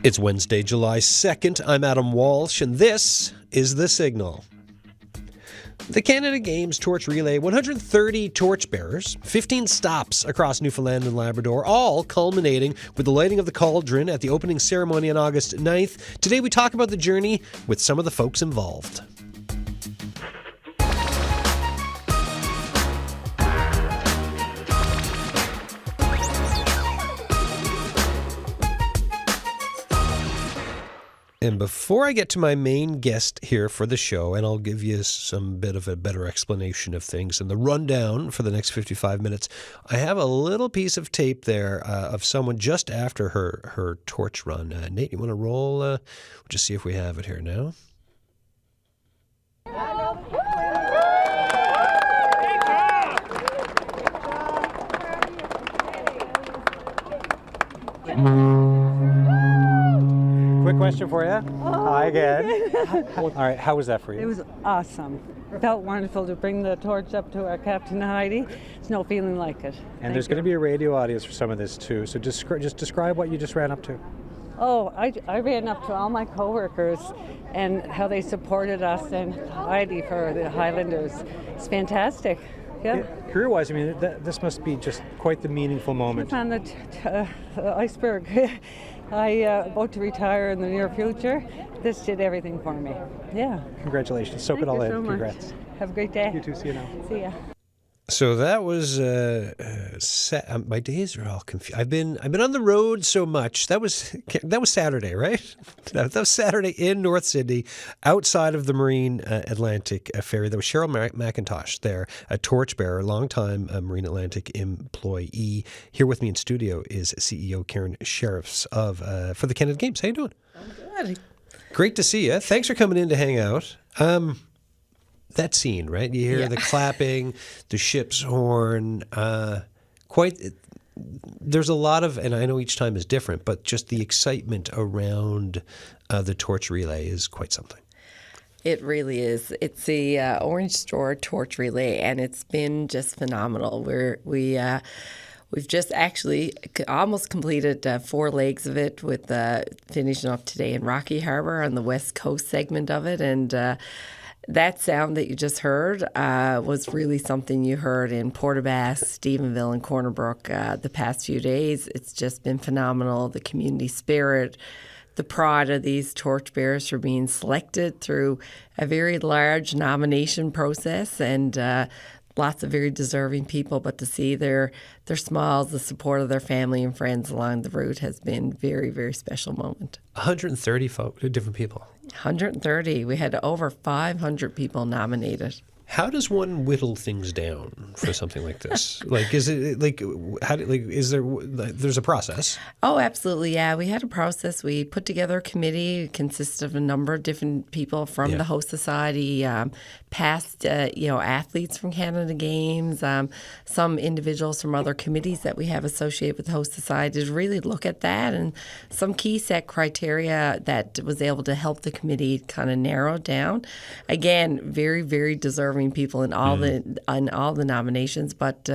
It's Wednesday, July 2nd. I'm Adam Walsh, and this is The Signal. The Canada Games Torch Relay, 130 torchbearers, 15 stops across Newfoundland and Labrador, all culminating with the lighting of the cauldron at the opening ceremony on August 9th. Today we talk about the journey with some of the folks involved. And before I get to my main guest here for the show, and I'll give you some bit of a better explanation of things and the rundown for the next 55 minutes, I have a little piece of tape there of someone just after her torch run. Nate, you want to roll? We'll just see if we have it here now. Quick question for you. Hi again. All right, how was that for you? It was awesome. Felt wonderful to bring the torch up to our Captain Heidi. There's no feeling like it. And there's going to be a radio audience for some of this too. So just describe what you just ran up to. Oh, I ran up to all my coworkers and how they supported us and Heidi for the Highlanders. It's fantastic. Yeah. Career-wise, I mean, this must be just quite the meaningful moment. On the iceberg. I about to retire in the near future. This did everything for me. Yeah. Congratulations. Soak it all in. So Congrats. Much. Have a great day. You too. See you now. See ya. So that was my days are all confused. I've been on the road so much. That was Saturday, right? That was Saturday in North Sydney, outside of the Marine Atlantic ferry. There was Cheryl McIntosh there, a torchbearer, longtime Marine Atlantic employee. Here with me in studio is CEO Karen Sherriffs for the Canada Games. How you doing? I'm good. Great to see you. Thanks for coming in to hang out. That scene, right? You hear the clapping, the ship's horn. There's a lot of, and I know each time is different, but just the excitement around the torch relay is quite something. It really is. It's the Orange Store Torch Relay, and it's been just phenomenal. We've just actually almost completed 4 legs of it, with finishing up today in Rocky Harbour on the west coast segment of it, and that sound that you just heard was really something you heard in Portabass, Stephenville, and Corner Brook the past few days. It's just been phenomenal. The community spirit, the pride of these torchbearers for being selected through a very large nomination process, and lots of very deserving people. But to see their smiles, the support of their family and friends along the route has been very, very special moment. 130 different people. 130. We had over 500 people nominated. How does one whittle things down for something like this? Is there's a process? Oh, absolutely, yeah. We had a process. We put together a committee. It consisted of a number of different people from the host society, past athletes from Canada Games, some individuals from other committees that we have associated with the host society, to really look at that, and some key set criteria that was able to help the committee kind of narrow down. Again, very, very deserving people in all the nominations, but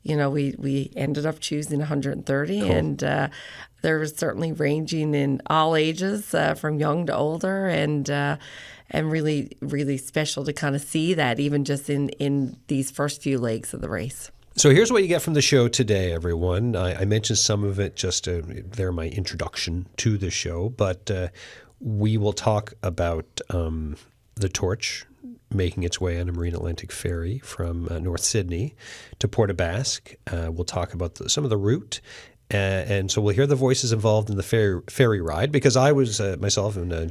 we ended up choosing 130. Cool. And there was certainly ranging in all ages, from young to older, and really, really special to kind of see that even just in these first few legs of the race. So here's what you get from the show today, everyone. I mentioned some of it just there, my introduction to the show, but we will talk about the torch making its way on a Marine Atlantic ferry from North Sydney to Portabask. We'll talk about some of the route. And so we'll hear the voices involved in the ferry ride, because I was, myself and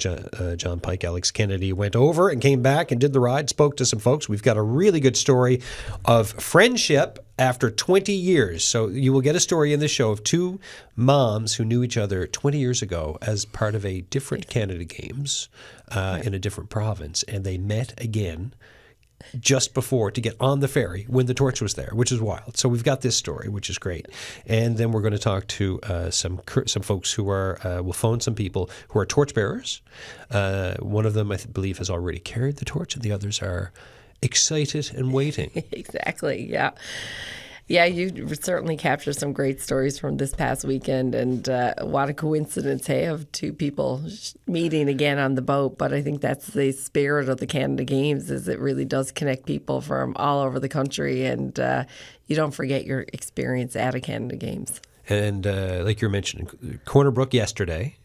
John Pike, Alex Kennedy, went over and came back and did the ride, spoke to some folks. We've got a really good story of friendship after 20 years. So you will get a story in this show of 2 moms who knew each other 20 years ago as part of a different Canada Games in a different province. And they met again just before to get on the ferry when the torch was there, which is wild. So we've got this story, which is great. And then we're going to talk to some folks who are, we'll phone some people who are torchbearers. One of them, I believe, has already carried the torch, and the others are excited and waiting. Exactly, yeah. Yeah, you certainly captured some great stories from this past weekend, and what a coincidence, hey, of two people meeting again on the boat. But I think that's the spirit of the Canada Games, is it really does connect people from all over the country, and you don't forget your experience at a Canada Games. And like you were mentioning, Corner Brook yesterday,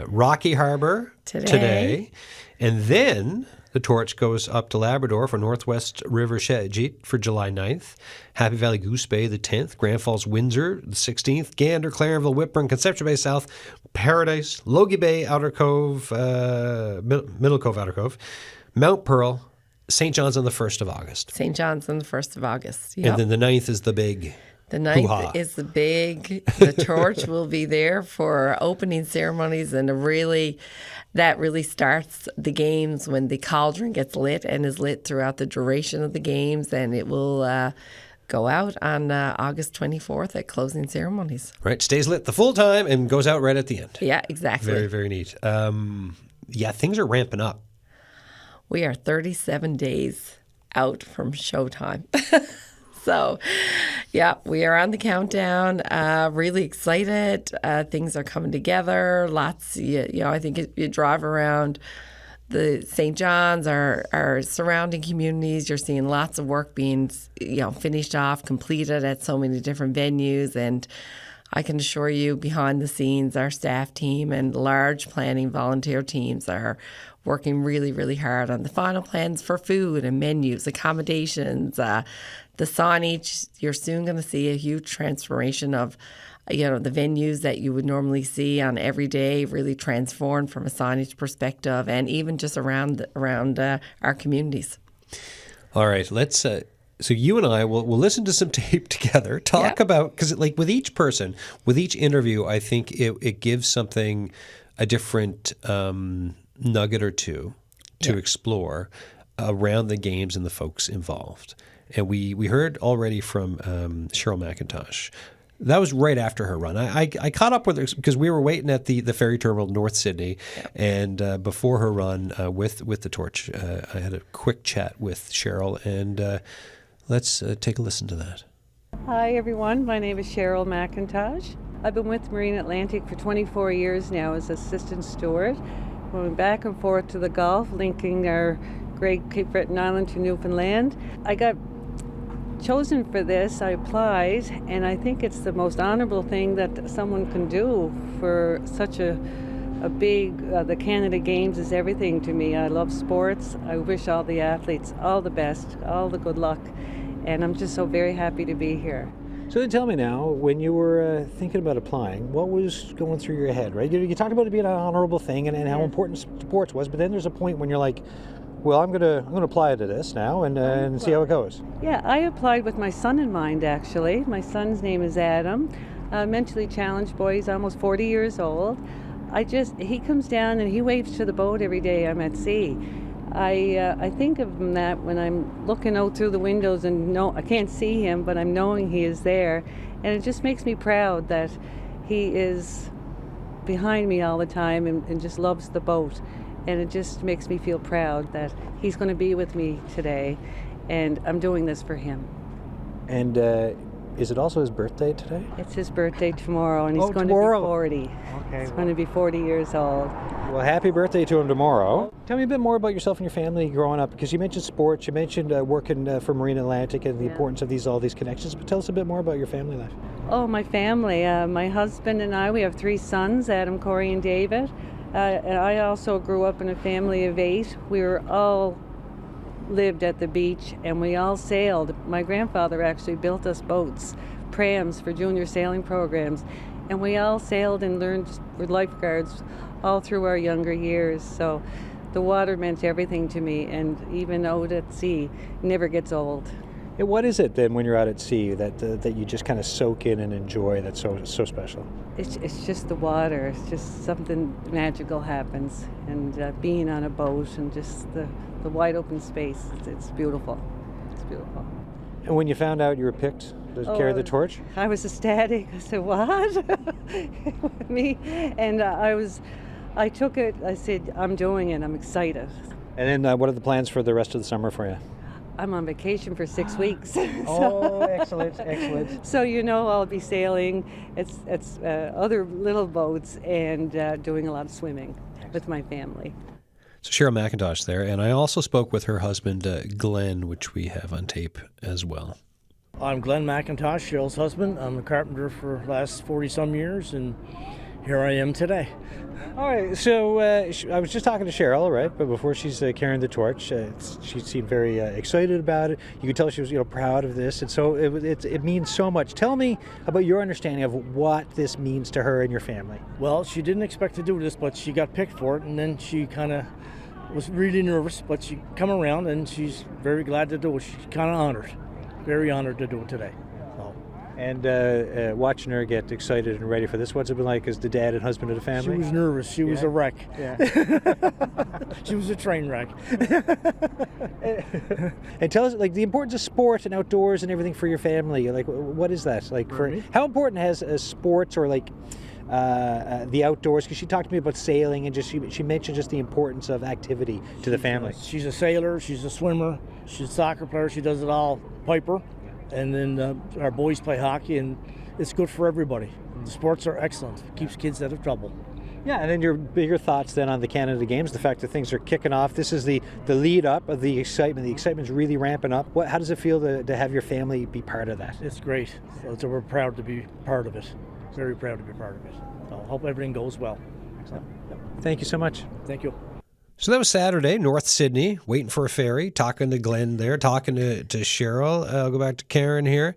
Rocky Harbour today, and then the torch goes up to Labrador for Northwest River Shedjeet for July 9th, Happy Valley Goose Bay the 10th, Grand Falls Windsor the 16th, Gander, Clarenville, Whitburn, Conception Bay South, Paradise, Logie Bay, Outer Cove, Middle Cove, Outer Cove, Mount Pearl, St. John's on the 1st of August. St. John's on the 1st of August. Yep. And then the 9th is the big The 9th hoo-ha. is the torch will be there for opening ceremonies, and that really starts the games when the cauldron gets lit and is lit throughout the duration of the games, and it will go out on August 24th at closing ceremonies. Right, stays lit the full time and goes out right at the end. Yeah, exactly. Very, very neat. Yeah, things are ramping up. We are 37 days out from showtime. So, yeah, we are on the countdown. Really excited. Things are coming together. Lots, I think you drive around the St. John's, our surrounding communities. You're seeing lots of work being, finished off, completed at so many different venues. And I can assure you, behind the scenes, our staff team and large planning volunteer teams are working really, really hard on the final plans for food and menus, accommodations, the signage. You're soon going to see a huge transformation of, the venues that you would normally see on every day, really transformed from a signage perspective, and even just around our communities. All right, let's. So you and I will listen to some tape together. Talk about, because like with each person, with each interview, I think it gives something, a different nugget or two to explore around the games and the folks involved. And we heard already from Cheryl McIntosh. That was right after her run. I caught up with her because we were waiting at the ferry terminal in North Sydney, and before her run with the torch, I had a quick chat with Cheryl, and let's take a listen to that. Hi everyone, my name is Cheryl McIntosh. I've been with Marine Atlantic for 24 years now as assistant steward. Going back and forth to the Gulf, linking our great Cape Breton Island to Newfoundland. I got chosen for this. I applied, and I think it's the most honorable thing that someone can do for such a big, the Canada Games is everything to me. I love sports. I wish all the athletes all the best, all the good luck, and I'm just so very happy to be here. So then tell me now, when you were thinking about applying, what was going through your head, right? You talked about it being an honorable thing and how important sports was, but then there's a point when you're like, well, I'm gonna apply to this now and see how it goes. Yeah, I applied with my son in mind, actually. My son's name is Adam, a mentally challenged boy. He's almost 40 years old. He comes down and he waves to the boat every day I'm at sea. I think of him that when I'm looking out through the windows and I can't see him, but I'm knowing he is there. And it just makes me proud that he is behind me all the time and just loves the boat. And it just makes me feel proud that he's going to be with me today, and I'm doing this for him. And is it also his birthday today? It's his birthday tomorrow, and he's going tomorrow. to be 40. Okay. He's going to be 40 years old. Well, happy birthday to him tomorrow. Tell me a bit more about yourself and your family growing up, because you mentioned sports, you mentioned working for Marine Atlantic and the importance of all these connections, but tell us a bit more about your family life. Oh, my family. My husband and I, we have 3 sons, Adam, Corey, and David. And I also grew up in a family of 8. We were all lived at the beach, and we all sailed. My grandfather actually built us boats, prams for junior sailing programs, and we all sailed and learned with lifeguards all through our younger years. So the water meant everything to me, and even out at sea, never gets old. Yeah, what is it then when you're out at sea that you just kind of soak in and enjoy that's so special? It's just the water. It's just something magical happens, and being on a boat and just the wide open space. It's beautiful. It's beautiful. And when you found out you were picked to carry the torch? I was ecstatic. I said, "What?" Me, and I took it. I said, "I'm doing it. I'm excited." And then what are the plans for the rest of the summer for you? I'm on vacation for 6 weeks. Oh, excellent. So I'll be sailing. It's other little boats and doing a lot of swimming with my family. So Cheryl McIntosh there, and I also spoke with her husband, Glenn, which we have on tape as well. I'm Glenn McIntosh, Cheryl's husband. I'm a carpenter for the last 40-some years, and here I am today. All right, so I was just talking to Cheryl, right? But before she's carrying the torch, she seemed very excited about it. You could tell she was, proud of this, and so it means so much. Tell me about your understanding of what this means to her and your family. Well, she didn't expect to do this, but she got picked for it, and then she kind of was really nervous, but she come around, and she's very glad to do it. She's kind of honored, very honored to do it today. And watching her get excited and ready for this, what's it been like as the dad and husband of the family? She was nervous. She was a wreck. Yeah. She was a train wreck. And tell us, the importance of sport and outdoors and everything for your family. What is that? How important has sports or the outdoors? Because she talked to me about sailing, and she mentioned just the importance of activity to the family. She's a sailor. She's a swimmer. She's a soccer player. She does it all. Piper. And then our boys play hockey, and it's good for everybody. The sports are excellent. It keeps kids out of trouble. Yeah, and then your bigger thoughts then on the Canada Games, the fact that things are kicking off. This is the lead up of the excitement. The excitement's really ramping up. How does it feel to have your family be part of that? It's great. So we're proud to be part of it. Very proud to be part of it. So I hope everything goes well. So, Thank you so much. Thank you. So that was Saturday, North Sydney, waiting for a ferry, talking to Glenn there, talking to Cheryl. I'll go back to Karen here.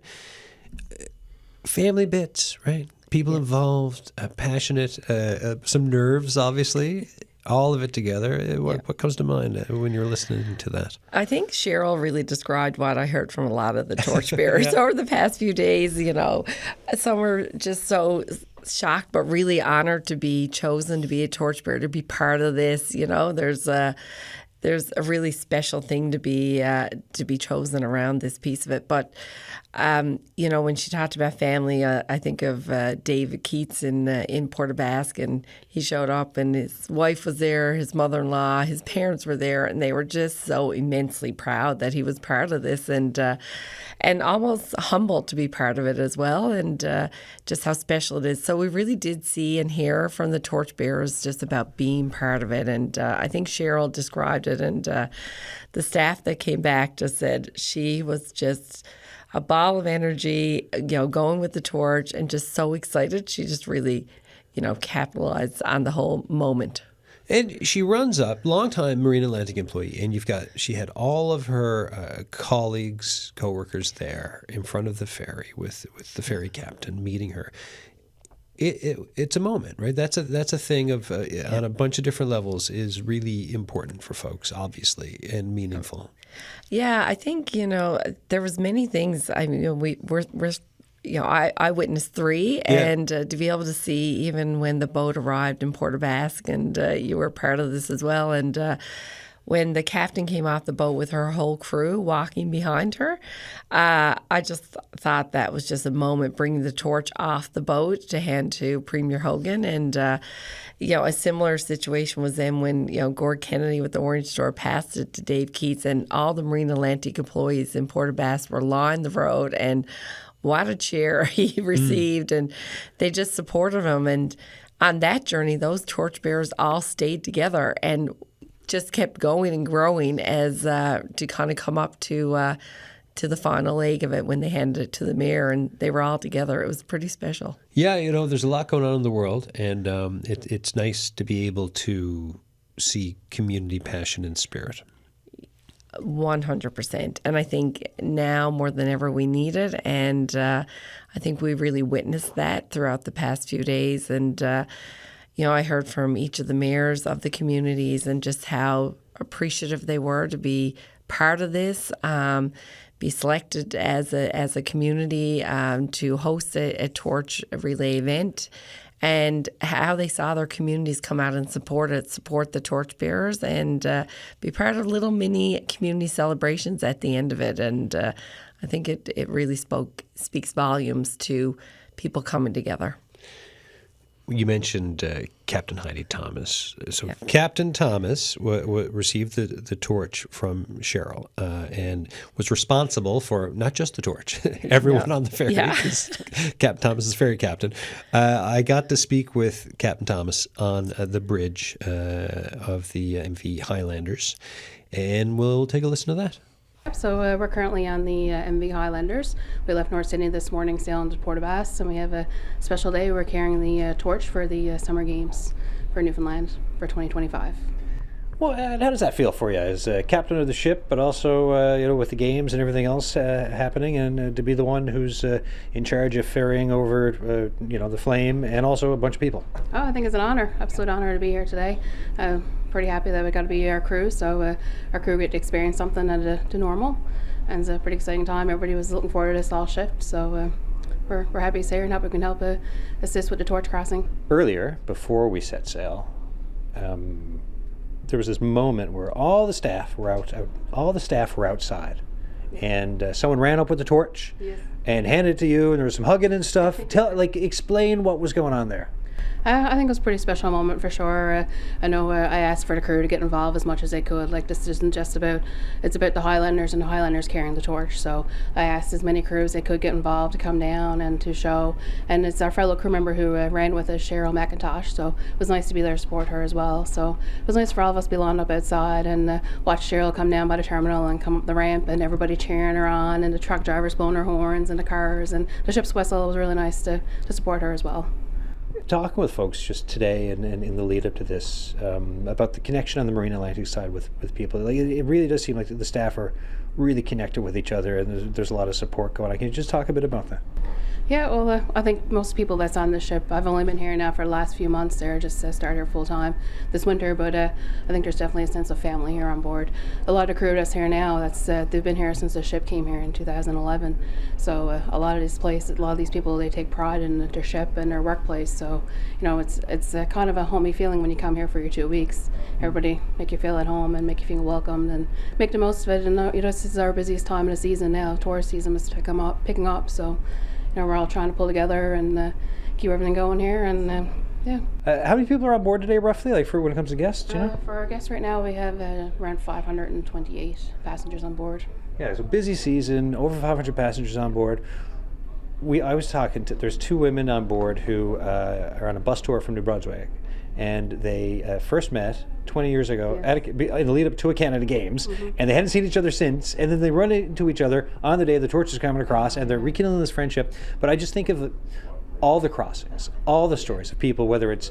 Family bits, right? People involved, passionate, some nerves, obviously, all of it together. What comes to mind when you're listening to that? I think Cheryl really described what I heard from a lot of the torchbearers over the past few days. Some were just so shocked, but really honored to be chosen to be a torchbearer, to be part of this. There's a really special thing to be chosen around this piece of it. But when she talked about family, I think of David Keats in Port Basque, and he showed up, and his wife was there, his mother-in-law, his parents were there, and they were just so immensely proud that he was part of this, and almost humbled to be part of it as well, and just how special it is. So we really did see and hear from the torchbearers just about being part of it, and I think Cheryl described it, and the staff that came back just said she was just a ball of energy, going with the torch, and just so excited. She just really, capitalized on the whole moment. And she runs up, longtime Marine Atlantic employee, and she had all of her colleagues, coworkers there in front of the ferry with the ferry captain meeting her. It's a moment, right? That's a thing of on a bunch of different levels is really important for folks, obviously, and meaningful. Yeah, I think there was many things. I mean, I witnessed 3, and to be able to see even when the boat arrived in Port Basque, and you were part of this as well, and when the captain came off the boat with her whole crew walking behind her, I just thought that was just a moment, bringing the torch off the boat to hand to Premier Hogan. And, a similar situation was then when, Gord Kennedy with the Orange Store passed it to Dave Keats, and all the Marine Atlantic employees in Port Basque were lined the road, and what a cheer he received. And they just supported him. And on that journey, those torchbearers all stayed together and just kept going and growing as to kind of come up to the final leg of it when they handed it to the mayor, and they were all together. It was pretty special. Yeah, there's a lot going on in the world, and it's nice to be able to see community passion and spirit. 100%. And I think now more than ever we need it, and I think we really witnessed that throughout the past few days. And I heard from each of the mayors of the communities and just how appreciative they were to be part of this, be selected as a community to host a torch relay event, and how they saw their communities come out and support the torchbearers, and be part of little mini community celebrations at the end of it. And I think it really speaks volumes to people coming together. You mentioned Captain Heidi Thomas. So Captain Thomas received the torch from Cheryl and was responsible for not just the torch, everyone on the ferry. Yeah. Captain Thomas is ferry captain. I got to speak with Captain Thomas on the bridge of the MV Highlanders, and we'll take a listen to that. So we're currently on the MV Highlanders. We left North Sydney this morning, sailing to Port aux Basques, and we have a special day. We're carrying the torch for the Summer Games for Newfoundland for 2025. Well, and how does that feel for you as captain of the ship, but also with the games and everything else happening, and to be the one who's in charge of ferrying over the flame and also a bunch of people? Oh, I think it's an honor, absolute honor to be here today. Pretty happy that we got to be our crew, so our crew get to experience something to normal, and it's a pretty exciting time. Everybody was looking forward to this all shift, so we're happy to stay here and hope we can help assist with the torch crossing. Earlier, before we set sail, there was this moment where all the staff were outside, and someone ran up with the torch and handed it to you, and there was some hugging and stuff. Explain what was going on there. I think it was a pretty special moment for sure. I know I asked for the crew to get involved as much as they could. Like, this isn't just it's about the Highlanders and the Highlanders carrying the torch. So I asked as many crews they could get involved to come down and to show. And it's our fellow crew member who ran with us, Cheryl McIntosh. So it was nice to be there to support her as well. So it was nice for all of us to be lined up outside and watch Cheryl come down by the terminal and come up the ramp, and everybody cheering her on, and the truck drivers blowing their horns, and the cars and the ship's whistle. It was really nice to support her as well. Talking with folks just today and in the lead up to this about the connection on the Marine Atlantic side with people. Like, it really does seem like the staff are really connected with each other, and there's a lot of support going on. Can you just talk a bit about that? Yeah, well, I think most people that's on the ship, I've only been here now for the last few months. They're just started here full time this winter, but I think there's definitely a sense of family here on board. A lot of crew that's here now, they've been here since the ship came here in 2011. So a lot of these people, they take pride in their ship and their workplace. So it's kind of a homey feeling when you come here for your 2 weeks. Everybody make you feel at home and make you feel welcomed and make the most of it. And this is our busiest time of the season now. Tourist season is picking up. So. We're all trying to pull together and keep everything going here, and yeah. How many people are on board today, roughly? Like, for when it comes to guests, For our guests right now, we have around 528 passengers on board. Yeah, it's a busy season. Over 500 passengers on board. I was talking to. There's two women on board who are on a bus tour from New Brunswick, and they first met 20 years ago in the lead up to a Canada Games, and they hadn't seen each other since, and then they run into each other on the day the torch is coming across, and they're rekindling this friendship. But I just think of all the crossings, all the stories of people, whether it's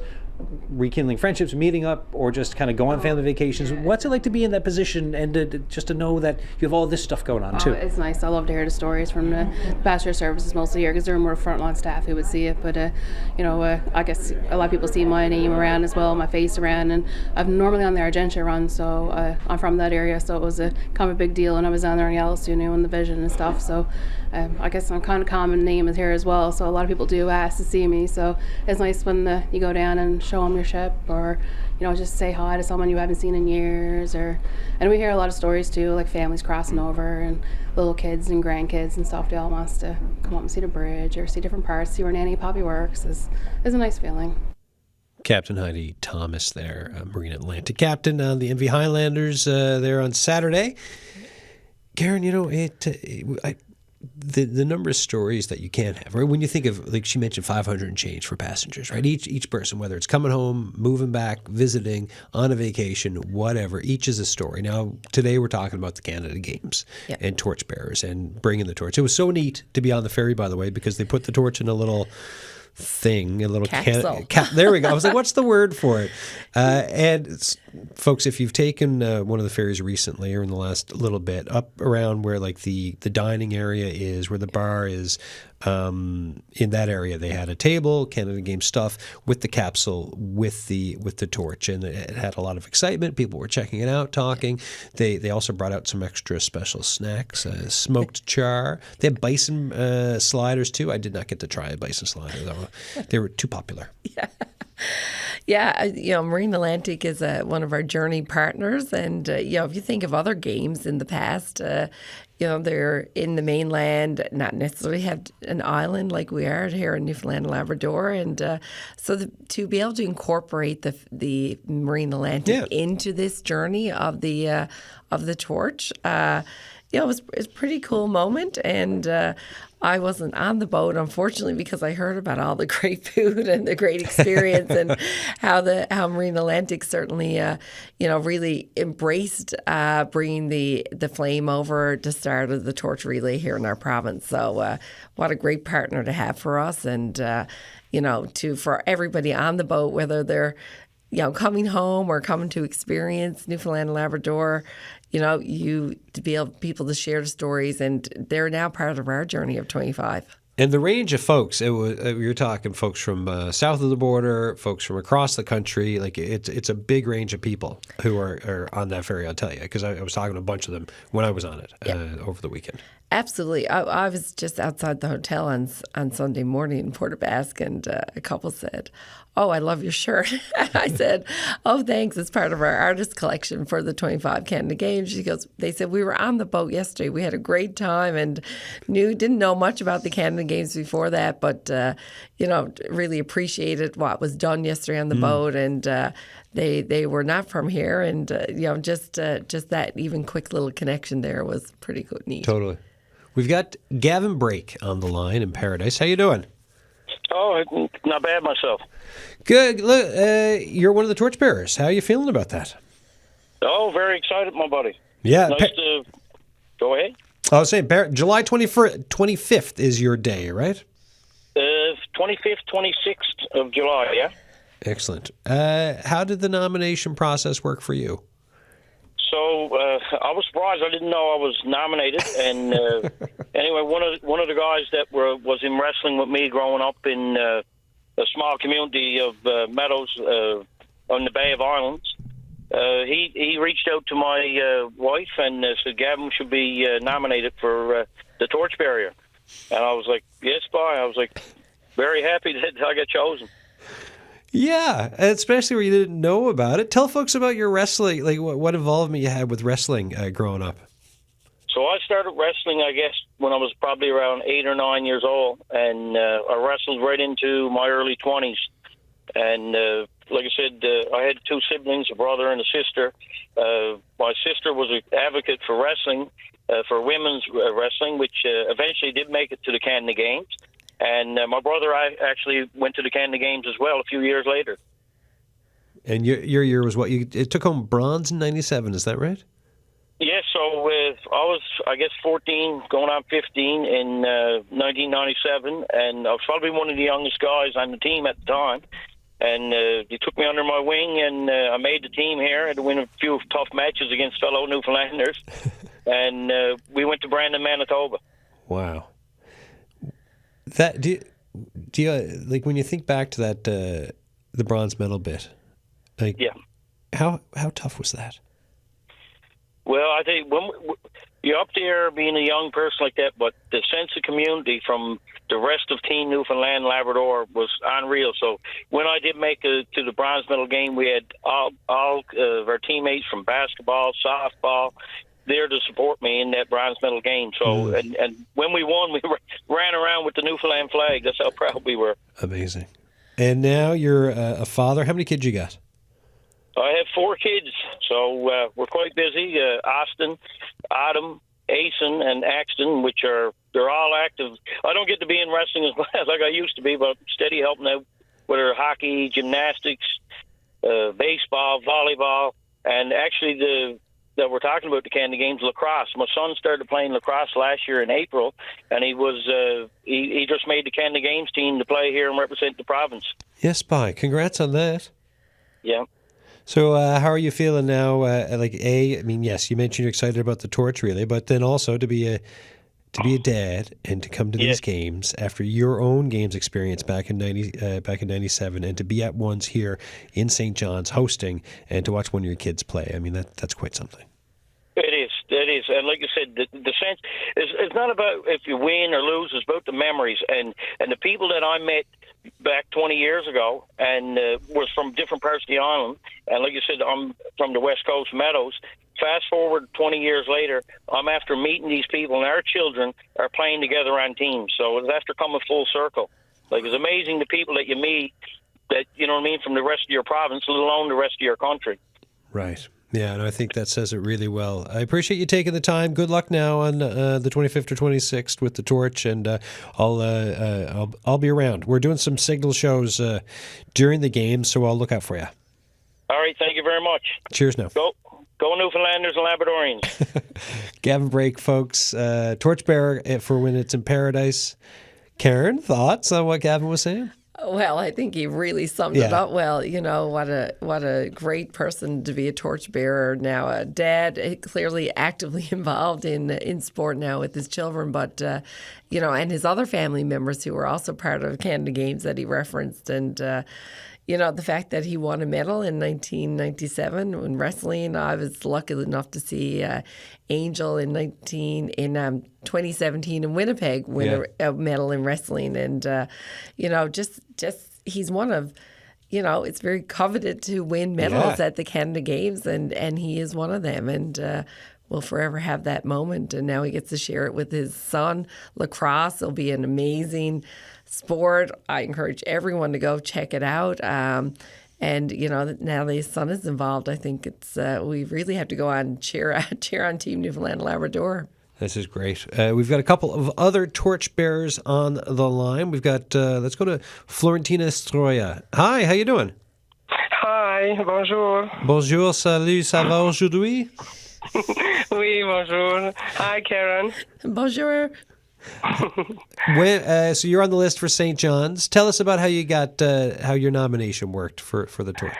rekindling friendships, meeting up, or just kind of go on family vacations. What's it like to be in that position and just to know that you have all this stuff going on too? It's nice. I love to hear the stories from the passenger services mostly here, because they're more frontline staff who would see it. But I guess a lot of people see my name around as well, my face around, and I'm normally on the Argentia run, so I'm from that area, so it was kind of a big deal. And I was down there in Yellowstone in the Vision and stuff, so I guess I'm kind of common name is here as well, so a lot of people do ask to see me. So it's nice when you go down and show them your ship, or just say hi to someone you haven't seen in years. And we hear a lot of stories too, like families crossing over and little kids and grandkids and stuff. They all wants to come up and see the bridge or see different parts, see where Nanny Poppy works. Is a nice feeling. Captain Heidi Thomas there, Marine Atlantic captain on the MV Highlanders there on Saturday. Karen, the number of stories that you can have, right? When you think of, like she mentioned, 500 and change for passengers, right? Each person, whether it's coming home, moving back, visiting, on a vacation, whatever, each is a story. Now, today we're talking about the Canada Games and torchbearers and bringing the torch. It was so neat to be on the ferry, by the way, because they put the torch in a little thing, a little capsule. There we go. I was like, what's the word for it? Folks, if you've taken one of the ferries recently or in the last little bit, up around where like the dining area is, where the bar is, in that area, they had a table, Canada Game stuff with the capsule, with the torch, and it had a lot of excitement. People were checking it out, talking. They also brought out some extra special snacks, smoked char. They had bison sliders too. I did not get to try a bison slider though; they were too popular. Yeah. Yeah, Marine Atlantic is one of our journey partners, and if you think of other games in the past, they're in the mainland, not necessarily have an island like we are here in Newfoundland and Labrador, and to be able to incorporate the Marine Atlantic into this journey of the torch, it was a pretty cool moment, and I wasn't on the boat, unfortunately, because I heard about all the great food and the great experience, and how Marine Atlantic certainly, really embraced bringing the flame over to start of the torch relay here in our province. So, what a great partner to have for us, and for everybody on the boat, whether they're coming home or coming to experience Newfoundland and Labrador. To be able people to share the stories, and they're now part of our journey of 25. And the range of folks, you're talking folks from south of the border, folks from across the country. Like it's a big range of people who are on that ferry. I'll tell you, because I was talking to a bunch of them when I was on it over the weekend. Absolutely. I was just outside the hotel on Sunday morning in Port aux Basques, and a couple said, "Oh, I love your shirt." I said, "Oh, thanks. It's part of our artist collection for the 25 Canada Games." They said, "We were on the boat yesterday. We had a great time and didn't know much about the Canada Games before that, but, really appreciated what was done yesterday on the boat." And they were not from here. And, just that even quick little connection there was pretty good, neat. Totally. We've got Gavin Brake on the line in Paradise. How you doing? Oh, not bad myself. Good. Look, you're one of the torchbearers. How are you feeling about that? Oh, very excited, my buddy. Yeah. Nice to... Go ahead. I was saying, July 25th is your day, right? 25th, 26th of July, yeah. Excellent. How did the nomination process work for you? So I was surprised. I didn't know I was nominated. And anyway, one of the guys that was in wrestling with me growing up in a small community of meadows on the Bay of Islands, he reached out to my wife and said Gavin should be nominated for the torchbearer. And I was like, yes, bye. I was like, very happy that I got chosen. Yeah, especially where you didn't know about it. Tell folks about your wrestling, like what involvement you had with wrestling growing up. So I started wrestling, I guess, when I was probably around 8 or 9 years old, and I wrestled right into my early 20s. And like I said, I had two siblings, a brother and a sister. My sister was an advocate for wrestling, for women's wrestling, which eventually did make it to the Canada Games. And my brother, I actually went to the Canada Games as well a few years later. And your year was what? It took home bronze in '97, is that right? Yes, so I was, I guess, 14, going on 15 in 1997, and I was probably one of the youngest guys on the team at the time. And he took me under my wing, and I made the team here. I had to win a few tough matches against fellow Newfoundlanders. And we went to Brandon, Manitoba. Wow. That do you like when you think back to that the bronze medal bit? Like, yeah. How tough was that? Well, I think when you're up there being a young person like that, but the sense of community from the rest of Team Newfoundland Labrador was unreal. So when I did make it to the bronze medal game, we had all of our teammates from basketball, softball, there to support me in that bronze medal game. So, and when we won, we ran around with the Newfoundland flag. That's how proud we were. Amazing. And now you're a father. How many kids you got? I have 4 kids, so we're quite busy. Austin, Adam, Asen, and Axton, they're all active. I don't get to be in wrestling as much like I used to be, but steady helping out with our hockey, gymnastics, baseball, volleyball, and actually that we're talking about the Canada Games, lacrosse. My son started playing lacrosse last year in April, and he just made the Canada Games team to play here and represent the province. Yes, bye. Congrats on that. Yeah. So how are you feeling now? Yes, you mentioned you're excited about the torch relay, but then also to be a dad and to come to these games after your own games experience back in '97, and to be at ones here in St. John's hosting and to watch one of your kids play. I mean, that's quite something. It is, and like you said, the sense is it's not about if you win or lose; it's about the memories and the people that I met back 20 years ago, and was from different parts of the island. And like you said, I'm from the West Coast Meadows. Fast forward 20 years later, I'm after meeting these people, and our children are playing together on teams. So it's after coming full circle. Like, it's amazing the people that you meet that, you know what I mean, from the rest of your province, let alone the rest of your country. Right. Yeah, and I think that says it really well. I appreciate you taking the time. Good luck now on the 25th or 26th with the torch, and I'll be around. We're doing some signal shows during the game, so I'll look out for you. All right, thank you very much. Cheers now. Go Newfoundlanders and Labradorians. Gavin Brake, folks, torchbearer for when it's in paradise. Karen, thoughts on what Gavin was saying? Well, I think he really summed it up well. You know, what a great person to be a torchbearer now. A dad, clearly actively involved in sport now with his children, but, you know, and his other family members who were also part of Canada Games that he referenced. And, you know, the fact that he won a medal in 1997 in wrestling. I was lucky enough to see Angel in 2017 in Winnipeg win a medal in wrestling. And, you know, just he's one of, you know, it's very coveted to win medals at the Canada Games, and he is one of them. And will forever have that moment. And now he gets to share it with his son. Lacrosse will be an amazing sport. I encourage everyone to go check it out. And, you know, now that his son is involved, I think it's we really have to go on and cheer on Team Newfoundland Labrador. This is great. We've got a couple of other torchbearers on the line. We've got, let's go to Florentina Stroya. Hi, how you doing? Hi, bonjour. Bonjour, salut, ça va aujourd'hui? Oui, bonjour. Hi, Karen. Bonjour. So you're on the list for St. John's. Tell us about how you got how your nomination worked for the torch.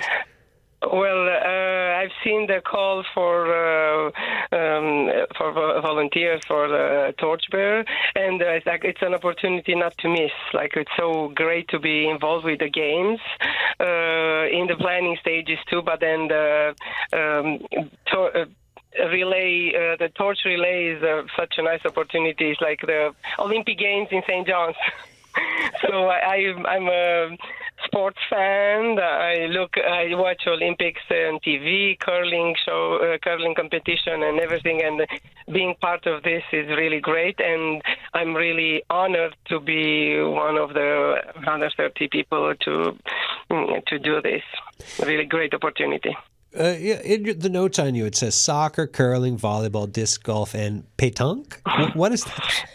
Well, I've seen the call for volunteers for the torchbearer, and it's an opportunity not to miss. Like, it's so great to be involved with the games in the planning stages too. But then the the torch relay is such a nice opportunity. It's like the Olympic Games in St. John's. So I'm a sports fan. I watch Olympics on TV, curling competition and everything, and being part of this is really great. And I'm really honored to be one of the 130 people to do this. Really great opportunity. In the notes on you, it says soccer, curling, volleyball, disc golf, and pétanque. What is that?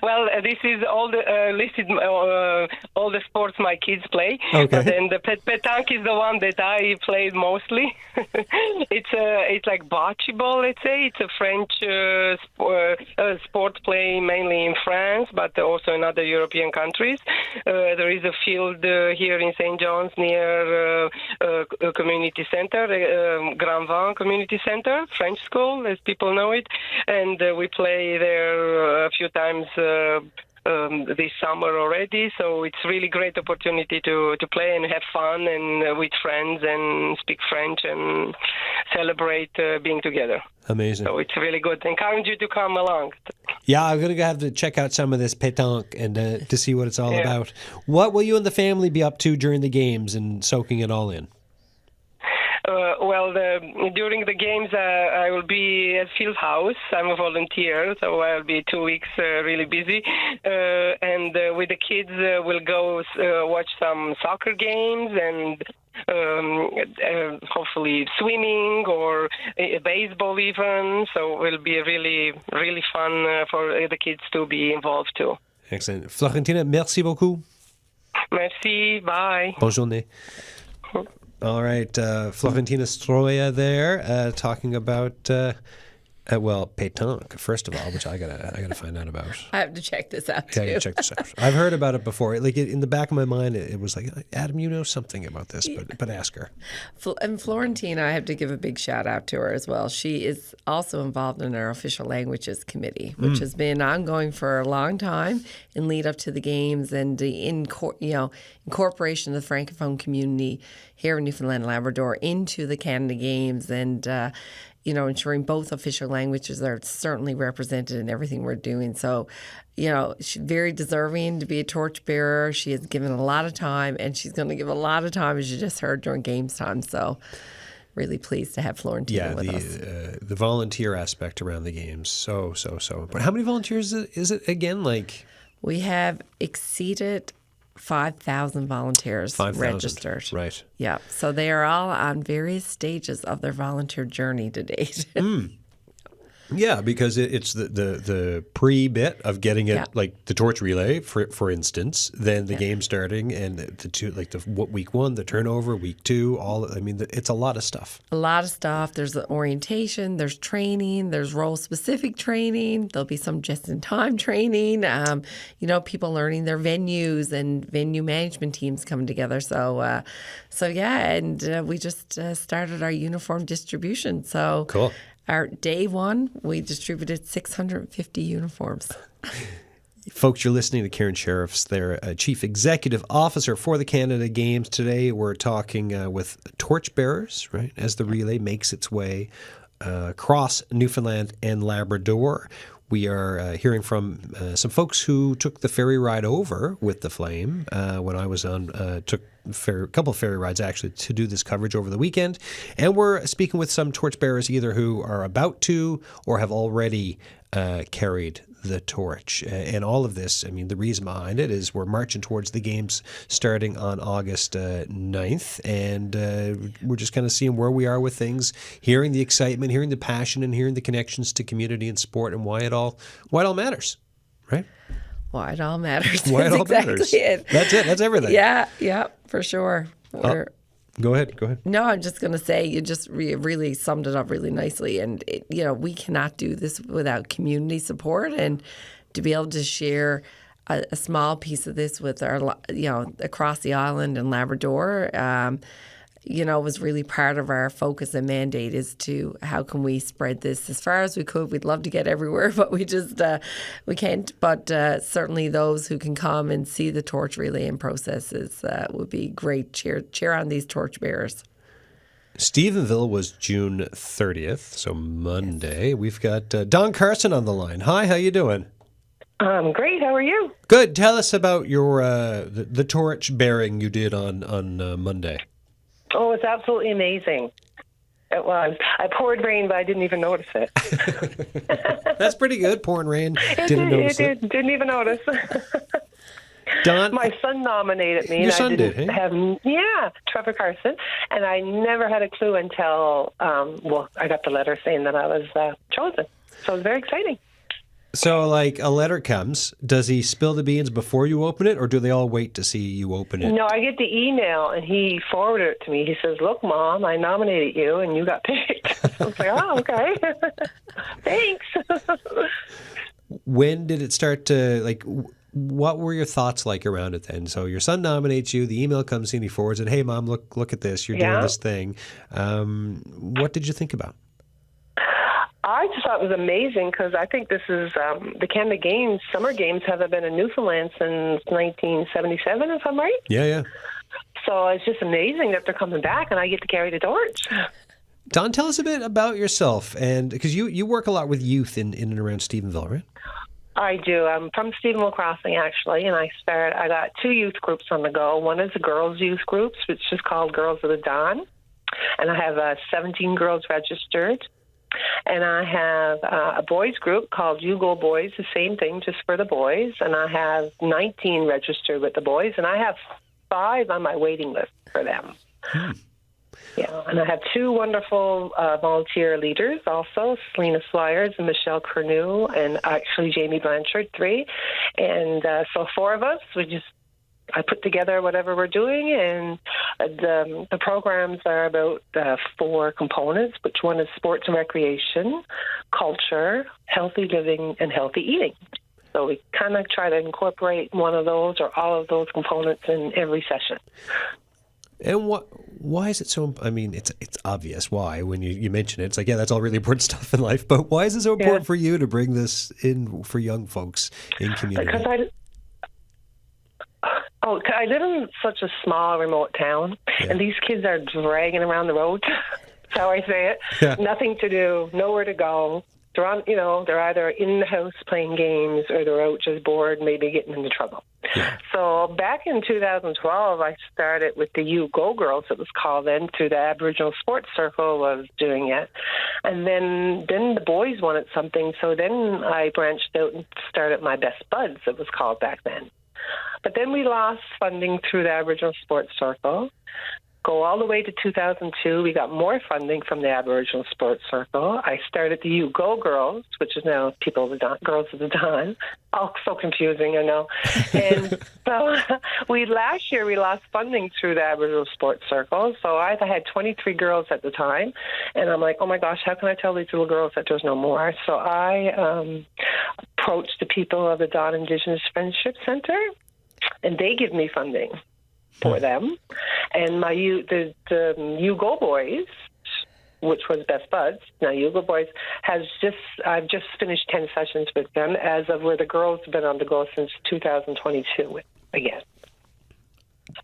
Well, this is all the listed all the sports my kids play. Okay. But then the pétanque is the one that I played mostly. It's like bocce ball, let's say. It's a French sport play mainly in France, but also in other European countries. There is a field here in St. John's near a community center, Grand Vin Community Center, French school, as people know it, and we play there a few times this summer already. So it's really great opportunity to play and have fun and with friends and speak French and celebrate being together. Amazing. So it's really good. Encourage you to come along. Yeah, I'm going to have to check out some of this pétanque and to see what it's all about. What will you and the family be up to during the games and soaking it all in? During the games, I will be at Field House. I'm a volunteer, so I'll be 2 weeks really busy. And with the kids, we'll go watch some soccer games and hopefully swimming or baseball even. So it will be really, really fun for the kids to be involved too. Excellent. Florentina, merci beaucoup. Merci. Bye. Bonne journée. All right, Florentina Stroya there talking about pétanque first of all, which I gotta find out about. I have to check this out too. I gotta check this out. I've heard about it before. Like in the back of my mind, it was like, Adam, you know something about this, but ask her. And Florentina, I have to give a bbig shout out to her as well. She is also involved in our official languages committee, which has been ongoing for a long time in lead up to the games and the incorporation of the Francophone community here in Newfoundland and Labrador into the Canada Games, and ensuring both official languages are certainly represented in everything we're doing. So, she's very deserving to be a torchbearer. She has given a lot of time, and she's going to give a lot of time, as you just heard, during games time. So, really pleased to have Florentina with us. The volunteer aspect around the games, so important. How many volunteers is it again? Like, we have exceeded 5,000 volunteers 5,000 registered. Right. Yeah. So they are all on various stages of their volunteer journey to date. Yeah, because it's the pre-bit of getting it, like the torch relay, for instance, then the game starting, and the two, like week 1, the turnover, week 2, it's a lot of stuff. A lot of stuff. There's the orientation, there's training, there's role-specific training. There'll be some just-in-time training. People learning their venues and venue management teams coming together. So we just started our uniform distribution. So cool. Our day 1, we distributed 650 uniforms. Folks, you're listening to Karen Sherriffs. They're Chief Executive Officer for the Canada Games. Today we're talking with torchbearers, right, as the relay makes its way across Newfoundland and Labrador. We are hearing from some folks who took the ferry ride over with the Flame when I was on, took a couple of ferry rides actually to do this coverage over the weekend. And we're speaking with some torchbearers either who are about to or have already carried the torch. And all of this, the reason behind it is we're marching towards the games starting on August 9th. And we're just kind of seeing where we are with things, hearing the excitement, hearing the passion, and hearing the connections to community and sport and why it all matters, right? Why it all matters. Why it all matters. It. That's it. That's everything. Yeah, for sure. Go ahead. No, I'm just going to say you just really summed it up really nicely. And, we cannot do this without community support. And to be able to share a small piece of this with our, across the island and Labrador, was really part of our focus and mandate is to how can we spread this as far as we could. We'd love to get everywhere, but we just we can't. But certainly those who can come and see the torch relaying processes would be great. Cheer on these torch bearers. Stephenville was June 30th, so Monday. Yes. We've got Don Carson on the line. Hi, how you doing? Great. How are you? Good. Tell us about your the torch bearing you did on Monday. Oh, it's absolutely amazing. It was. I poured rain, but I didn't even notice it. That's pretty good. Pouring rain. Didn't even notice. Don, my son nominated me. Your son did, hey? Trevor Carson. And I never had a clue until, I got the letter saying that I was chosen. So it was very exciting. So, like, a letter comes. Does he spill the beans before you open it, or do they all wait to see you open it? No, I get the email, and he forwarded it to me. He says, "Look, Mom, I nominated you, and you got picked." I was like, "Oh, okay. Thanks." When did it start to, what were your thoughts like around it then? So your son nominates you, the email comes in, he forwards it, "Hey, Mom, look at this. You're doing this thing." What did you think about? I just thought it was amazing because I think this is the Canada Games, Summer Games haven't been in Newfoundland since 1977, if I'm right. Yeah. So it's just amazing that they're coming back and I get to carry the torch. Don, tell us a bit about yourself, and because you work a lot with youth in and around Stephenville, right? I do. I'm from Stephenville Crossing, actually, and I got 2 youth groups on the go. One is a girls' youth group, which is called Girls of the Dawn, and I have 17 girls registered. And I have a boys group called You Go Boys, the same thing, just for the boys. And I have 19 registered with the boys, and I have 5 on my waiting list for them. Yeah, and I have 2 wonderful volunteer leaders also, Selena Swires and Michelle Cornu, and actually Jamie Blanchard, 3. And so 4 of us, I put together whatever we're doing, and the programs are about 4 components, which one is sports and recreation, culture, healthy living, and healthy eating. So we kind of try to incorporate one of those or all of those components in every session. And why is it so? It's obvious why when you mention it. It's like, yeah, that's all really important stuff in life. But why is it so important for you to bring this in for young folks in community? Because Oh, I live in such a small, remote town, and these kids are dragging around the road. That's how I say it. Yeah. Nothing to do, nowhere to go. They're on, they're either in the house playing games or they're out just bored, maybe getting into trouble. Yeah. So back in 2012, I started with the You Go Girls, it was called then, through the Aboriginal Sports Circle was doing it. And then the boys wanted something, so then I branched out and started my Best Buds, it was called back then. But then we lost funding through the Aboriginal Sports Circle. Go all the way to 2002, we got more funding from the Aboriginal Sports Circle. I started the You Go Girls, which is now Girls of the Dawn. Oh, so confusing, I know. And so last year we lost funding through the Aboriginal Sports Circle. So I had 23 girls at the time, and I'm like, oh my gosh, how can I tell these little girls that there's no more? So I approached the people of the Dawn Indigenous Friendship Center, and they give me funding for them. And the You Go Boys, which was Best Buds, now You Go Boys, I've just finished 10 sessions with them as of where the girls have been on the go since 2022 again.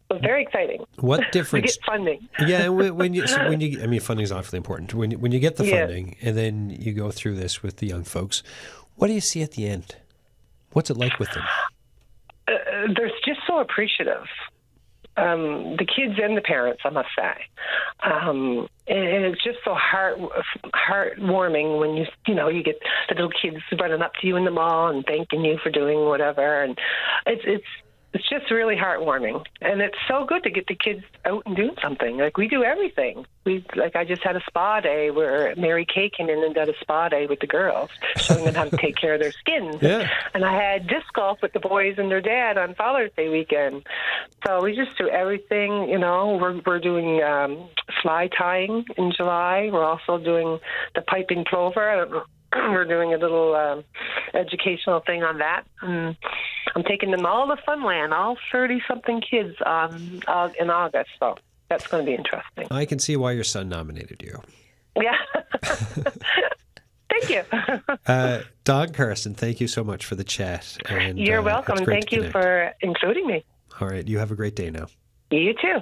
So very exciting. What difference? We get funding. Yeah, when you I mean, funding is awfully important. When you get the funding and then you go through this with the young folks, what do you see at the end? What's it like with them? They're just so appreciative. The kids and the parents, I must say. And it's just so heartwarming when you get the little kids running up to you in the mall and thanking you for doing whatever. And it's just really heartwarming. And it's so good to get the kids out and doing something. Like, we do everything. I just had a spa day where Mary Kay came in and did a spa day with the girls, showing them how to take care of their skin. Yeah. And I had disc golf with the boys and their dad on Father's Day weekend. So we just do everything, We're doing fly tying in July. We're also doing the piping plover. We're doing a little educational thing on that. And I'm taking them all to Funland, all 30-something kids in August. So that's going to be interesting. I can see why your son nominated you. Yeah. Thank you. Dawn Carson, thank you so much for the chat. And You're welcome. it's great Thank to you connect. for including me. All right, you have a great day now. You too.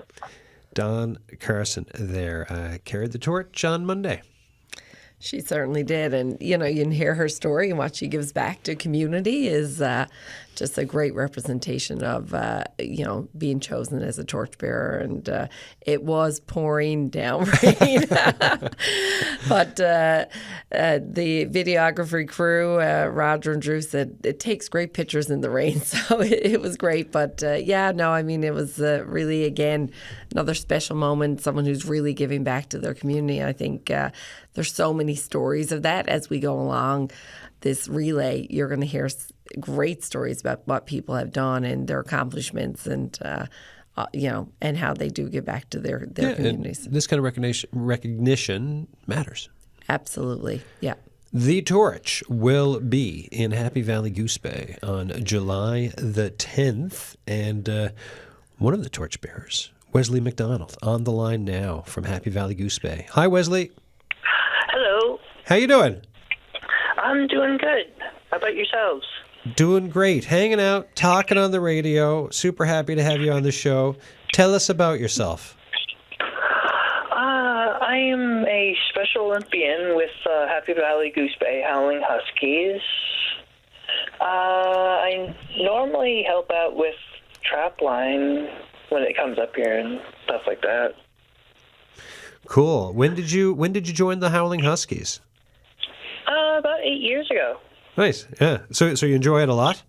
Dawn Carson there carried the torch on Monday. She certainly did. And, you can hear her story and what she gives back to community is just a great representation of, being chosen as a torchbearer. And it was pouring down rain. But the videography crew, Roger and Drew, said it takes great pictures in the rain. So it was great. But, it was really, again, another special moment, someone who's really giving back to their community. I think there's so many stories of that as we go along this relay. You're going to hear great stories about what people have done and their accomplishments and, and how they do give back to their communities. This kind of recognition matters. Absolutely. Yeah. The Torch will be in Happy Valley Goose Bay on July the 10th. And one of the torchbearers, Wesley McDonald, on the line now from Happy Valley Goose Bay. Hi, Wesley. Hello. How you doing? I'm doing good. How about yourselves? Doing great. Hanging out, talking on the radio. Super happy to have you on the show. Tell us about yourself. I am a Special Olympian with Happy Valley Goose Bay Howling Huskies. I normally help out with trap line when it comes up here and stuff like that. Cool. When did you join the Howling Huskies? About 8 years ago. Nice. Yeah. So you enjoy it a lot?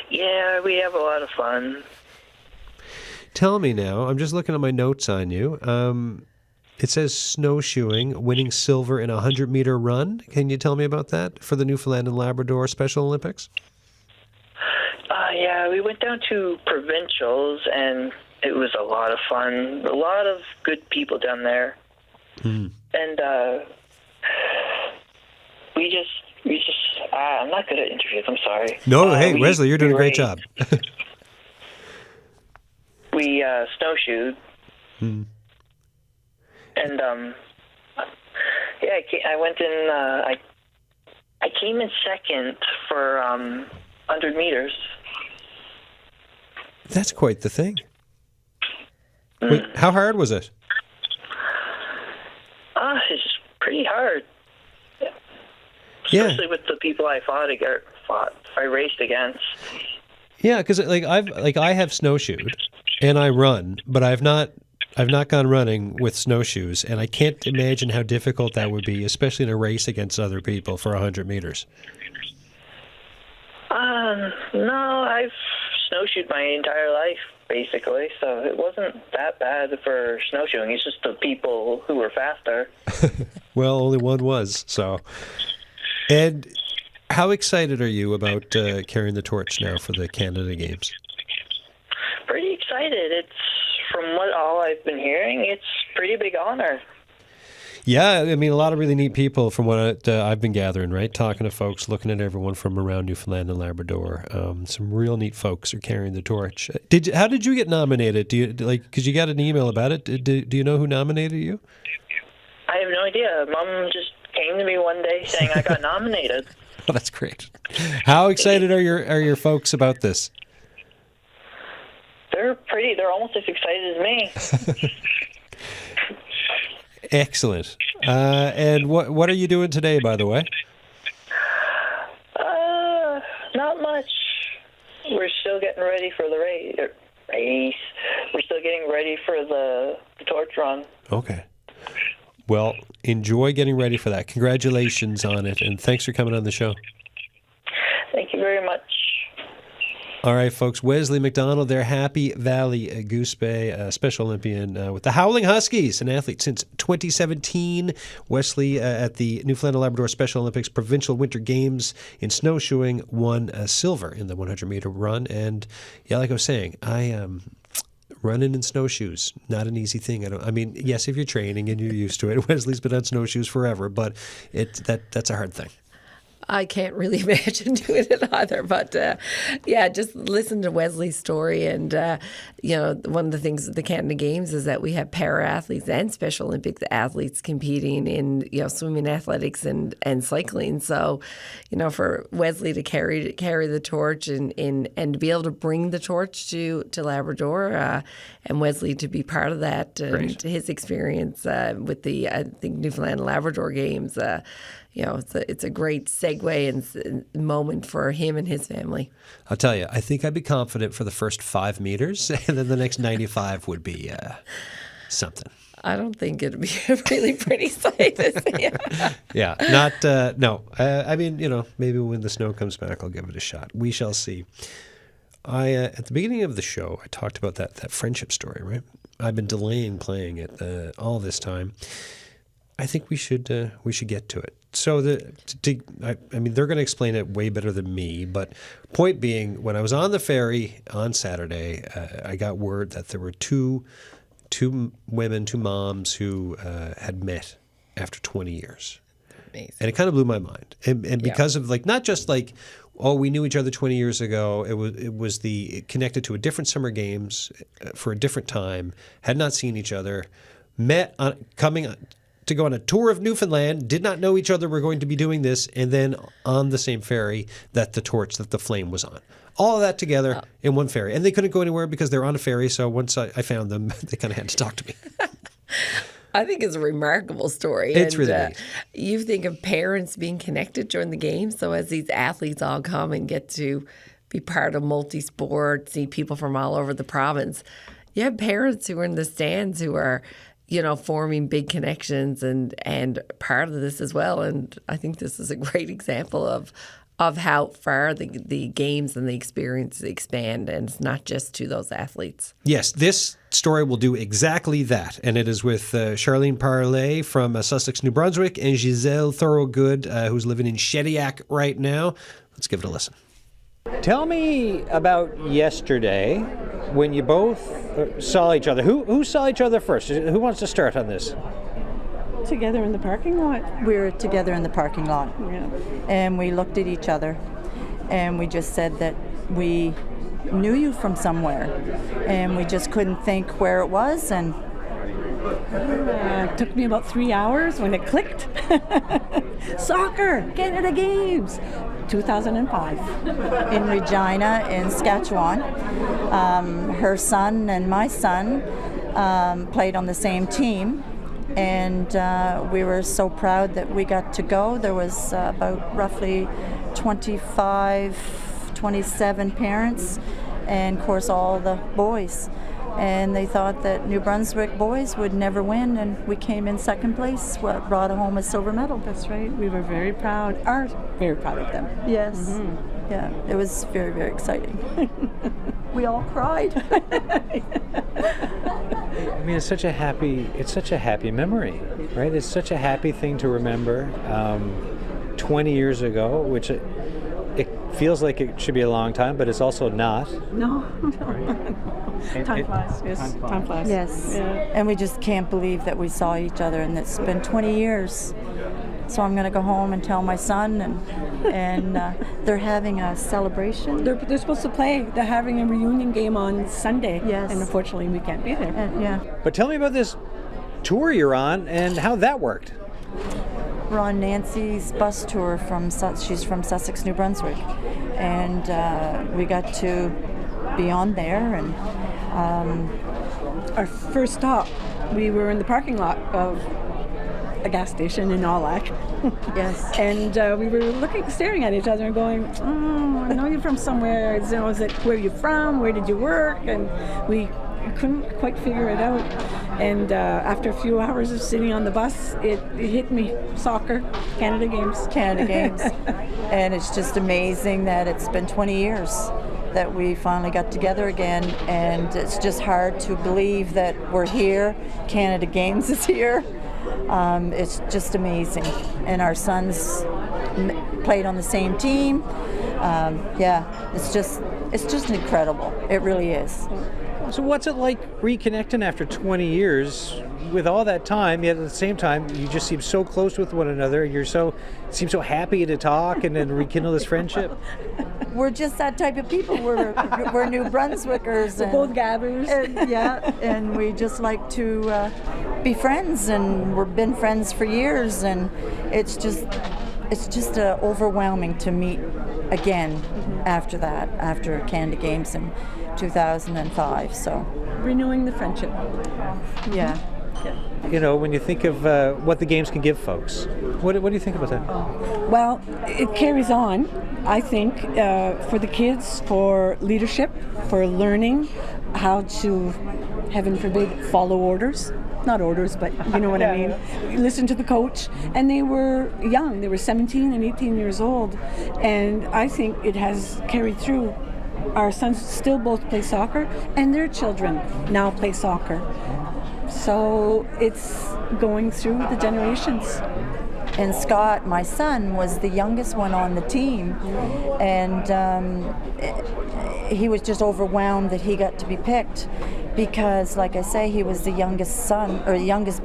Yeah, we have a lot of fun. Tell me now. I'm just looking at my notes on you. It says snowshoeing, winning silver in a 100-meter run. Can you tell me about that for the Newfoundland and Labrador Special Olympics? Yeah, we went down to provincials, and it was a lot of fun. A lot of good people down there. And we just I'm not good at interviews, I'm sorry. No, hey, Wesley, you're doing a great job. We snowshoed. And I went in, I came in second for 100 meters. That's quite the thing. Wait, how hard was it? It's pretty hard. Yeah. Especially with the people I I raced against. Yeah, because I have snowshoed and I run, but I've not gone running with snowshoes, and I can't imagine how difficult that would be, especially in a race against other people for 100 meters. No, I've snowshoed my entire life, basically, so it wasn't that bad for snowshoeing. It's just the people who were faster. Well, only one was, so. And how excited are you about carrying the torch now for the Canada Games? Pretty excited. It's, from what all I've been hearing, it's a pretty big honor. Yeah, I mean, a lot of really neat people from what I've been gathering, right? Talking to folks, looking at everyone from around Newfoundland and Labrador. Some real neat folks are carrying the torch. How did you get nominated? Because you got an email about it. Do you know who nominated you? I have no idea. Mom just came to me one day saying I got nominated. Oh, that's great. How excited are your folks about this? They're almost as excited as me. Excellent. And what are you doing today, by the way? Not much. We're still getting ready for the race. We're still getting ready for the torch run. Okay. Well, enjoy getting ready for that. Congratulations on it, and thanks for coming on the show. Thank you very much. All right, folks. Wesley McDonald there, Happy Valley Goose Bay, Special Olympian with the Howling Huskies, an athlete since 2017. Wesley at the Newfoundland and Labrador Special Olympics Provincial Winter Games in snowshoeing won silver in the 100-meter run. And yeah, like I was saying, running in snowshoes, not an easy thing. Yes, if you're training and you're used to it. Wesley's been on snowshoes forever, but that's a hard thing. I can't really imagine doing it either. But just listen to Wesley's story. And, one of the things at the Canada Games is that we have para-athletes and Special Olympics athletes competing in, swimming, athletics, and cycling. So, for Wesley to carry the torch and to be able to bring the torch to Labrador and Wesley to be part of that and his experience with the, I think, Newfoundland and Labrador Games, it's a great segue and moment for him and his family. I'll tell you, I think I'd be confident for the first 5 meters, and then the next 95 would be something. I don't think it'd be a really pretty sight to see. Yeah, not, no. Maybe when the snow comes back, I'll give it a shot. We shall see. At the beginning of the show, I talked about that friendship story, right? I've been delaying playing it all this time. I think we should get to it. So they're going to explain it way better than me. But point being, when I was on the ferry on Saturday, I got word that there were two women, two moms who had met after 20 years. Amazing. And it kind of blew my mind. And because of not just we knew each other 20 years ago. It was connected to a different summer games for a different time. Had not seen each other. Met to go on a tour of Newfoundland, did not know each other were going to be doing this, and then on the same ferry that the flame was on. All of that together in one ferry. And they couldn't go anywhere because they're on a ferry, so once I found them, they kind of had to talk to me. I think it's a remarkable story. It's really neat. You think of parents being connected during the game, so as these athletes all come and get to be part of multi-sport, see people from all over the province, you have parents who are in the stands who are forming big connections and part of this as well. And I think this is a great example of how far the games and the experience expand, and it's not just to those athletes. Yes, this story will do exactly that. And it is with Charlene Parley from Sussex, New Brunswick, and Giselle Thorogood, who's living in Shediac right now. Let's give it a listen. Tell me about yesterday when you both saw each other. Who saw each other first? Who wants to start on this? Together in the parking lot. We were together in the parking lot. Yeah. And we looked at each other and we just said that we knew you from somewhere and we just couldn't think where it was, and It took me about 3 hours when it clicked. Soccer, Canada Games, 2005. In Regina, in Saskatchewan. Her son and my son played on the same team, and we were so proud that we got to go. There was about roughly 27 parents, and of course all the boys. And they thought that New Brunswick boys would never win, and we came in second place, brought home a silver medal. That's right. We were very proud, very proud of them. Yes. Mm-hmm. Yeah, it was very, very exciting. We all cried. I mean, it's such a happy memory, right? It's such a happy thing to remember. 20 years ago, which it feels like it should be a long time, but it's also not. No. Time flies. Yes, time flies. Yes. Yeah. And we just can't believe that we saw each other, and it's been 20 years. So I'm going to go home and tell my son, and they're having a celebration. They're supposed to play. They're having a reunion game on Sunday. Yes. And unfortunately, we can't be there. Yeah. But tell me about this tour you're on and how that worked. We're on Nancy's bus tour she's from Sussex, New Brunswick, and we got to be on there. And our first stop, we were in the parking lot of a gas station in Allac. Yes. And we were staring at each other and going, I know you're from somewhere. Is it where you're from? Where did you work? And we couldn't quite figure it out. And after a few hours of sitting on the bus, it hit me. Soccer, Canada Games. Canada Games. And it's just amazing that it's been 20 years that we finally got together again, and it's just hard to believe that we're here. Canada Games is here. It's just amazing. And our sons played on the same team. It's just incredible. It really is. So what's it like reconnecting after 20 years with all that time, yet at the same time you just seem so close with one another, seem so happy to talk and then rekindle this friendship? We're just that type of people. We're New Brunswickers. We're both gabbers. And we just like to be friends, and we've been friends for years, and it's just overwhelming to meet again after Canada Games in 2005. So renewing the friendship. Yeah. You know, when you think of what the games can give folks, what do you think about that? Well, it carries on, I think, for the kids, for leadership, for learning how to, heaven forbid, follow orders. Not orders, but you know what I mean. Listen to the coach. And they were young. They were 17 and 18 years old. And I think it has carried through. Our sons still both play soccer, and their children now play soccer. So it's going through the generations. And Scott, my son, was the youngest one on the team, and he was just overwhelmed that he got to be picked, because, like I say, he was the youngest son, or the youngest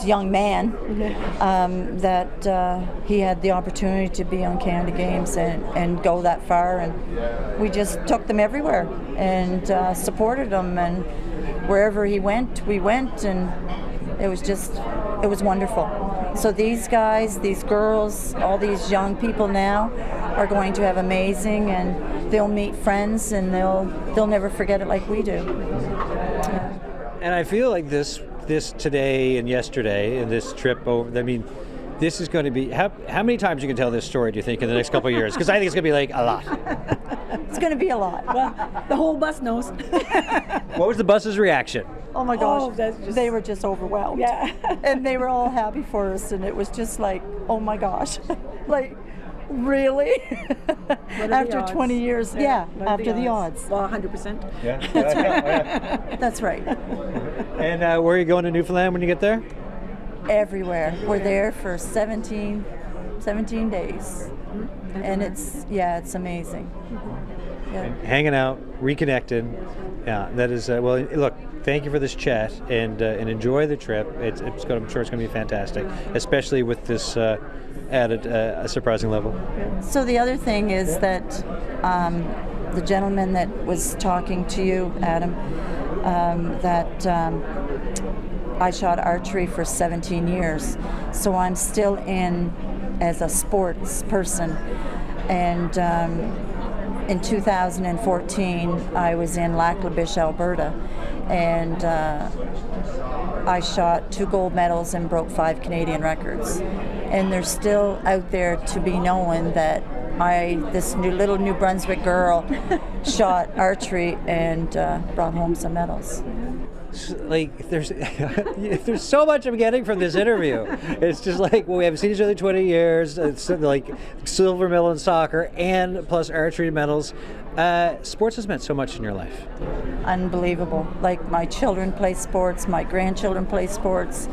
young man, that he had the opportunity to be on Canada Games and go that far, and we just took them everywhere and supported them, and wherever he went, we went, and it was wonderful. So these guys, these girls, all these young people now are going to have amazing, and they'll meet friends, and they'll never forget it like we do. Yeah. And I feel like this today and yesterday and this trip over, I mean, this is going to be, how many times you can tell this story, do you think, in the next couple of years? Because I think it's going to be like a lot. It's going to be a lot. Well, the whole bus knows. What was the bus's reaction? Oh my gosh, they were just overwhelmed. Yeah. And they were all happy for us, and it was just like, oh my gosh, like, really? After 20 years, after the odds. Well, 100%. Yeah. That's right. And where are you going to Newfoundland when you get there? Everywhere. We're there for 17 days. And it's amazing. Yeah. And hanging out, reconnected. Yeah, that is, well, look, thank you for this chat, and enjoy the trip. I'm sure it's going to be fantastic, especially with this added a surprising level. So the other thing is that the gentleman that was talking to you, Adam, that I shot archery for 17 years, so I'm still in as a sports person. And in 2014, I was in Lac La Biche, Alberta, and I shot 2 gold medals and broke 5 Canadian records. And they're still out there to be known that this little New Brunswick girl shot archery and brought home some medals. Like, there's so much I'm getting from this interview. It's just like, well, we haven't seen each other 20 years. It's like silver medal in soccer and plus archery medals. Sports has meant so much in your life. Unbelievable. Like, my children play sports, my grandchildren play sports.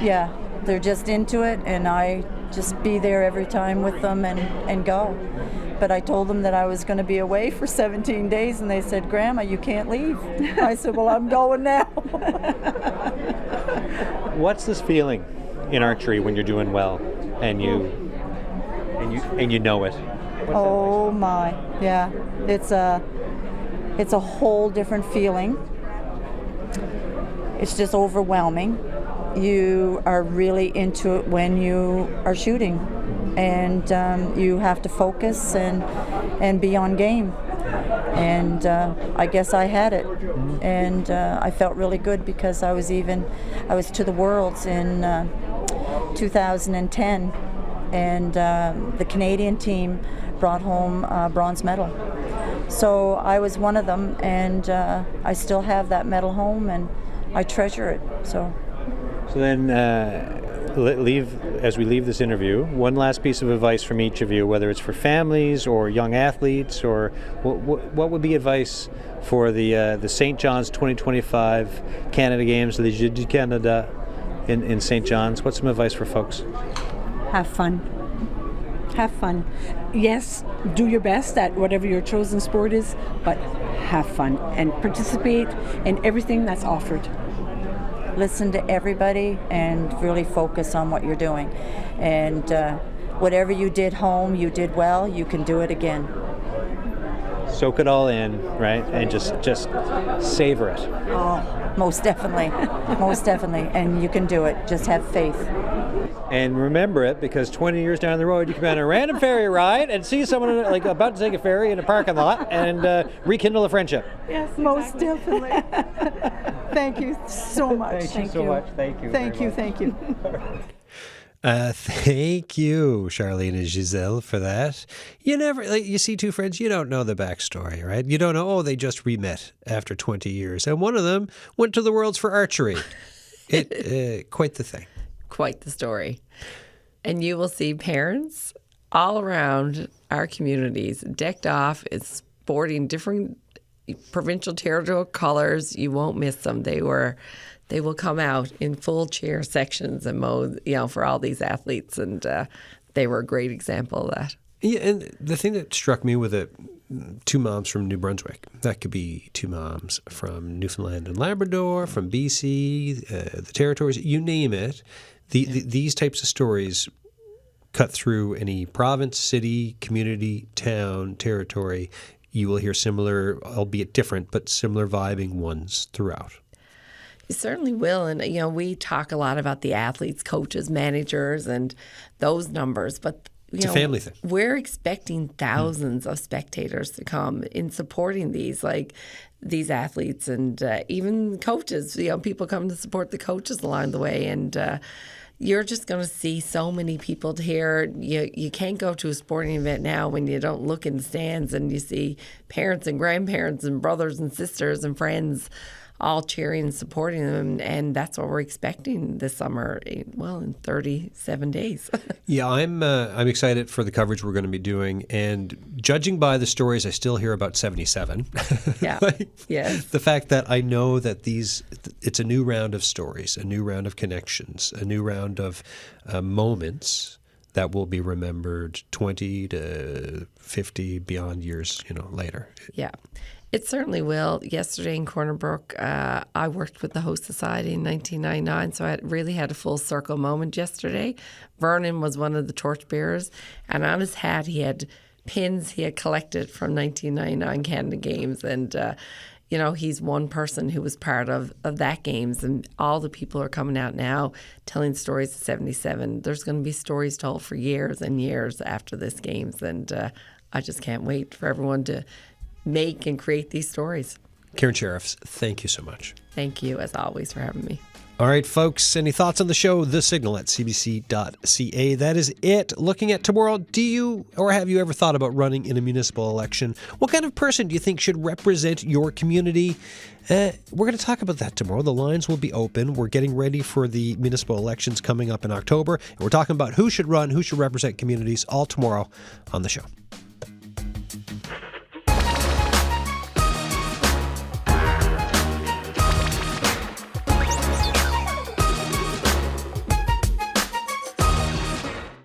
Yeah, they're just into it, and I just be there every time with them and go. But I told them that I was going to be away for 17 days, and they said, Grandma, you can't leave. I said, well, I'm going now. What's this feeling in archery when you're doing well and you know it? Oh my, yeah. It's a whole different feeling. It's just overwhelming. You are really into it when you are shooting, and you have to focus and be on game. And I guess I had it, and I felt really good because I was to the Worlds in 2010, and the Canadian team brought home a bronze medal. So I was one of them, and I still have that medal home, and I treasure it. So then, as we leave this interview, one last piece of advice from each of you, whether it's for families or young athletes, or what would be advice for the St. John's 2025 Canada Games, Les Jeux du Canada in St. John's? What's some advice for folks? Have fun. Have fun. Yes, do your best at whatever your chosen sport is, but have fun and participate in everything that's offered. Listen to everybody and really focus on what you're doing. And whatever you did home, you did well, you can do it again. Soak it all in, right? And just savor it. Oh, most definitely. Most definitely. And you can do it. Just have faith. And remember it, because 20 years down the road, you can be on a random ferry ride and see someone like about to take a ferry in a parking lot and rekindle a friendship. Yes, most definitely. Thank you so much. Thank you so much. Thank you. Thank you. Thank you. Thank you, Charlene and Giselle, for that. You never, you see two friends, you don't know the backstory, right? You don't know, they just re-met after 20 years. And one of them went to the Worlds for archery. Quite the thing. Quite the story. And you will see parents all around our communities decked off in sporting different provincial territorial colors. You won't miss them. They will come out in full cheer sections and mow, for all these athletes, and they were a great example of that. Yeah, and the thing that struck me with it, 2 moms from New Brunswick. That could be 2 moms from Newfoundland and Labrador, from BC, the territories, you name it. These types of stories cut through any province, city, community, town, territory. You will hear similar, albeit different, but similar vibing ones throughout. You certainly will. And, we talk a lot about the athletes, coaches, managers, and those numbers. But, it's a family thing. We're expecting thousands of spectators to come in supporting these athletes and even coaches. People come to support the coaches along the way. And you're just going to see so many people here. You can't go to a sporting event now when you don't look in the stands and you see parents and grandparents and brothers and sisters and friends all cheering and supporting them, and that's what we're expecting this summer, in 37 days. Yeah, I'm excited for the coverage we're going to be doing, and judging by the stories I still hear about 77. Yeah, yes. The fact that I know that it's a new round of stories, a new round of connections, a new round of moments that will be remembered 20 to 50 beyond years, later. Yeah. It certainly will. Yesterday in Corner Brook, I worked with the Host Society in 1999, so I really had a full circle moment yesterday. Vernon was one of the torchbearers, and on his hat he had pins he had collected from 1999 Canada Games, and he's one person who was part of that games, and all the people are coming out now telling stories of 77. There's going to be stories told for years and years after this games, and I just can't wait for everyone to make and create these stories. Karen Sherriffs, thank you so much. Thank you, as always, for having me. All right, folks, any thoughts on the show? The Signal at cbc.ca. That is it. Looking at tomorrow, do you or have you ever thought about running in a municipal election? What kind of person do you think should represent your community? We're going to talk about that tomorrow. The lines will be open. We're getting ready for the municipal elections coming up in October. And we're talking about who should run, who should represent communities, all tomorrow on the show.